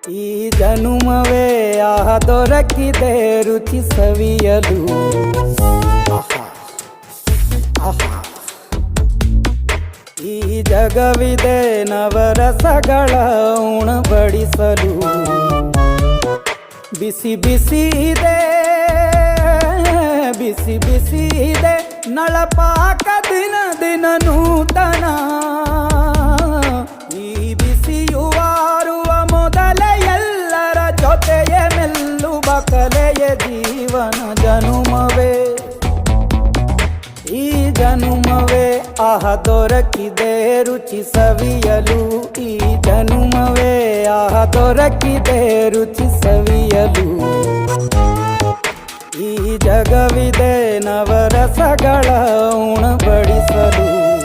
ಈ ಜನುಮವೇ ದೊರಕಿದೆ ರುಚಿ ಸವಿಯಲು. ಆಹಾ, ಆಹಾ. ಈ ಜಗವಿದೆ ನವರಸಗಳ ಉಣಬಡಿಸಲು. ಬಿಸಿ ಬಿಸಿ ಇದೆ, ಬಿಸಿ ಬಿಸಿ ಇದೆ ನಳಪಾಕ ದಿನ ದಿನ ನೂತನ. ಈ ಬಿಸಿಯುವಾರುವ ಮೊದಲೇ ಎಲ್ಲರ ಜೊತೆಯೇ ಮೆಲ್ಲುವ ಕಲೆಯ ಜೀವನ ಜನುಮವೇ. ಈ ಜನುಮವೇ ದೊರಕಿದೆ ರುಚಿ ಸವಿಯಲು. ಈ ಜನುಮವೇ ದೊರಕಿದೆ ರುಚಿ ಸವಿಯಲು. ಈ ಜಗವಿದೆ ನವರಸಗಳ ಉಣಬಡಿಸಲು.